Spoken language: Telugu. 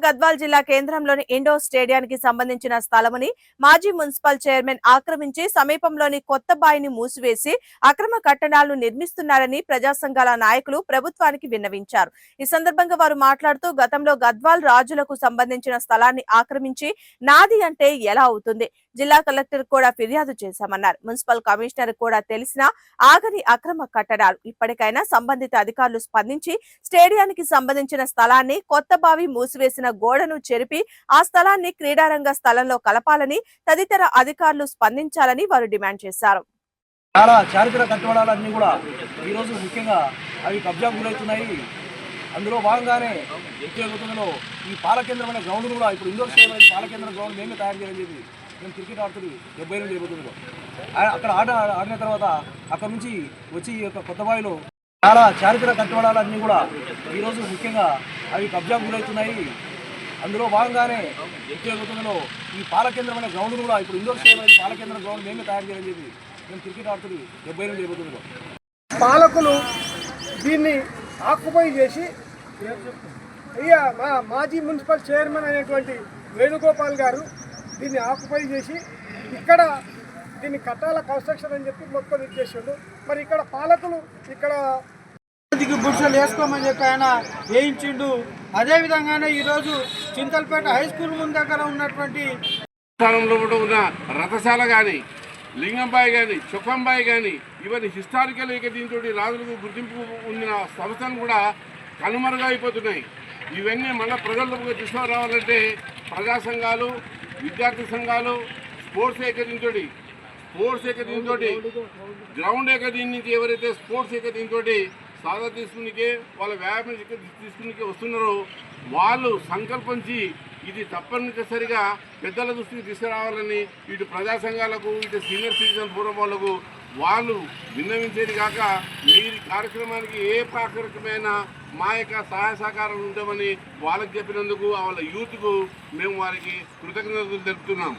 గద్వాల్ జిల్లా కేంద్రంలోని ఇండోర్ స్టేడియానికి సంబంధించిన స్థలముని మాజీ మున్సిపల్ చైర్మన్ ఆక్రమించి సమీపంలోని కొత్త బాయిని మూసివేసి అక్రమ కట్టడాలను నిర్మిస్తున్నారని ప్రజా సంఘాల నాయకులు ప్రభుత్వానికి విన్నవించారు. ఈ సందర్భంగా వారు మాట్లాడుతూ గతంలో గద్వాల్ రాజులకు సంబంధించిన స్థలాన్ని ఆక్రమించి నాది అంటే ఎలా అవుతుంది, జిల్లా కలెక్టర్ కూడా ఫిర్యాదు చేశామన్నారు. మున్సిపల్ కమిషనర్ కూడా తెలిసినా ఆగని అక్రమ కట్టడాలు. ఇప్పటికైనా సంబంధిత అధికారులు స్పందించి స్టేడియానికి సంబంధించిన స్థలాన్ని కొత్త బావి మూసివేసిన గోడను చెరిపి ఆ స్థలాన్ని క్రీడారంగ స్థలంలో కలపాలని తదితర అధికారులు స్పందించాలని వారు డిమాండ్ చేశారు. చాలా చారిత్రక కట్టడాలన్నీ కూడా ఈరోజు ముఖ్యంగా అవి కబ్జా గురవుతున్నాయి. అందులో భాగంగానే ఉద్యోగంలో ఈ పాలకేంద్రం అనే గ్రౌండ్ కూడా ఇప్పుడు ఇండోర్ స్టేడియం అనేది పాలకేంద్రం గ్రౌండ్ మేమే తయారు చేయడం జరిగింది. మేము క్రికెట్ ఆడుతుంది 78 అక్కడ ఆడిన తర్వాత అక్కడ నుంచి వచ్చి ఈ యొక్క కొత్త బావిలో చాలా చారిత్రక కట్టడాలన్నీ కూడా ఈరోజు ముఖ్యంగా అవి కబ్జా గురవుతున్నాయి. అందులో భాగంగానే ఉద్యోగంలో ఈ పాలకేంద్రం అనే గ్రౌండ్ కూడా ఇప్పుడు ఇండోర్ స్టేడియం అనేది పాలకేంద్రం గ్రౌండ్ మేమే తయారు చేయడం జరిగింది. మేము క్రికెట్ ఆడుతుంది 78 పాలకులు దీన్ని ఆక్యుపై చేసి మాజీ మున్సిపల్ చైర్మన్ అయినటువంటి వేణుగోపాల్ గారు దీన్ని ఆక్యుపై చేసి ఇక్కడ దీన్ని కట్టాల కన్స్ట్రక్షన్ అని చెప్పి మొత్తం ఇచ్చేసాడు. మరి ఇక్కడ పాలకులు ఇక్కడ బుడ్సలు వేసుకోమని చెప్పి ఆయన వేయించిండు. అదేవిధంగానే ఈరోజు చింతలపేట హై స్కూల్ ముందు దగ్గర ఉన్నటువంటి స్థానంలో ఉన్న రథశాల కానీ లింగంబాయి కానీ చుక్కంబాయి కానీ ఇవన్నీ హిస్టారికల్ దీంతో రాజులకు గుర్తింపు ఉన్న సంస్థలు కూడా కనుమరుగైపోతున్నాయి. ఇవన్నీ మళ్ళీ ప్రజలకు తీసుకురావాలంటే ప్రజా సంఘాలు, విద్యార్థి సంఘాలు, స్పోర్ట్స్ ఏకదీంతో గ్రౌండ్ ఏకదీని నుంచి ఎవరైతే స్పోర్ట్స్ ఏకదీంతో సాధన తీసుకునికే వాళ్ళ వ్యాయామం తీసుకునికే వస్తున్నారో వాళ్ళు సంకల్పించి ఇది తప్పనిసరిగా పెద్దల దృష్టికి తీసుకురావాలని ఇటు ప్రజా సంఘాలకు, ఇటు సీనియర్ సిటిజన్ ఫోరం వాళ్ళకు వాళ్ళు విన్నవించేది కాక మీరు కార్యక్రమానికి ఏ ప్రాకృతమైన మా యొక్క సహాయ సహకారాలు ఉంటామని వాళ్ళకి చెప్పినందుకు వాళ్ళ యూత్కు మేము వారికి కృతజ్ఞతలు తెలుపుతున్నాం.